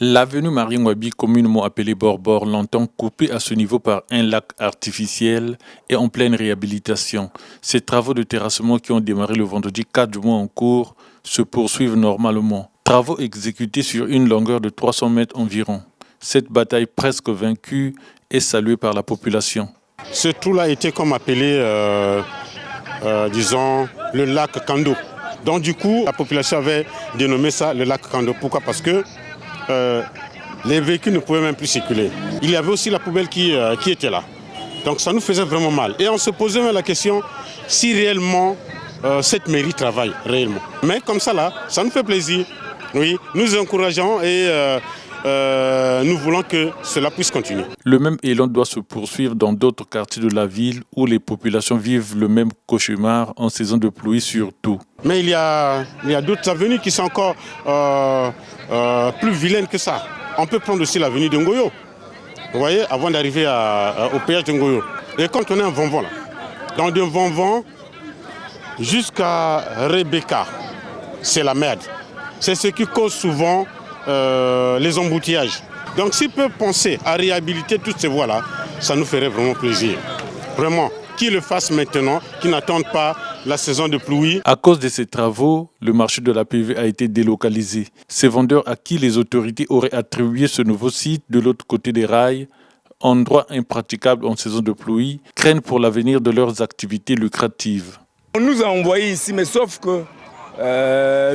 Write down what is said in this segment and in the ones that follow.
L'avenue Marie-Ngouabi, communément appelée Borbor, longtemps coupée à ce niveau par un lac artificiel, est en pleine réhabilitation. Ces travaux de terrassement qui ont démarré le vendredi 4 mois en cours se poursuivent normalement. Travaux exécutés sur une longueur de 300 mètres environ. Cette bataille presque vaincue est saluée par la population. Ce trou-là était comme appelé, disons, le lac Kando. Donc du coup, la population avait dénommé ça le lac Kando. Pourquoi? Parce que les véhicules ne pouvaient même plus circuler. Il y avait aussi la poubelle qui était là. Donc ça nous faisait vraiment mal. Et on se posait même la question si réellement cette mairie travaille réellement. Mais comme ça là, ça nous fait plaisir. Oui, nous encourageons et nous voulons que cela puisse continuer. Le même élan doit se poursuivre dans d'autres quartiers de la ville où les populations vivent le même cauchemar en saison de pluie surtout. Mais il y a d'autres avenues qui sont encore plus vilaines que ça. On peut prendre aussi l'avenue de Ngoyo, vous voyez, avant d'arriver au péage de Ngoyo. Et quand on est un Vonvon là, dans de Vonvon jusqu'à Rebecca, c'est la merde. C'est ce qui cause souvent les embouteillages. Donc s'ils peuvent penser à réhabiliter toutes ces voies-là, ça nous ferait vraiment plaisir. Vraiment, qu'ils le fassent maintenant, qu'ils n'attendent pas la saison de pluie. À cause de ces travaux, le marché de la PV a été délocalisé. Ces vendeurs à qui les autorités auraient attribué ce nouveau site de l'autre côté des rails, endroit impraticable en saison de pluie, craignent pour l'avenir de leurs activités lucratives. On nous a envoyés ici, mais sauf que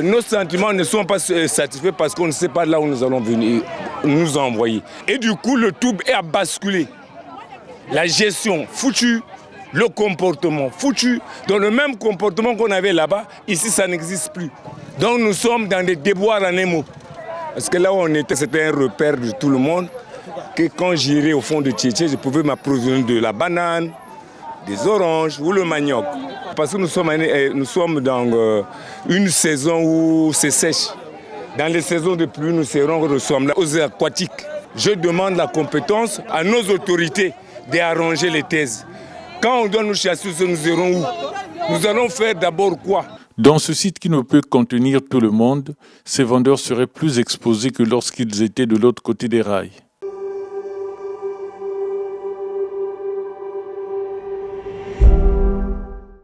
nos sentiments ne sont pas satisfaits parce qu'on ne sait pas là où nous allons venir, nous envoyer. Et du coup, le tout est à basculer. La gestion foutue, le comportement foutu. Dans le même comportement qu'on avait là-bas, ici ça n'existe plus. Donc nous sommes dans des déboires en émo. Parce que là où on était, c'était un repère de tout le monde. Que quand j'irais au fond de Tchétché, je pouvais m'approvisionner de la banane, des oranges ou le manioc. Parce que nous sommes dans une saison où c'est sèche. Dans les saisons de pluie, nous sommes là aux aquatiques. Je demande la compétence à nos autorités d'arranger les thèses. Quand on doit nous chasser, nous irons où? Nous allons faire d'abord quoi? Dans ce site qui ne peut contenir tout le monde, ces vendeurs seraient plus exposés que lorsqu'ils étaient de l'autre côté des rails.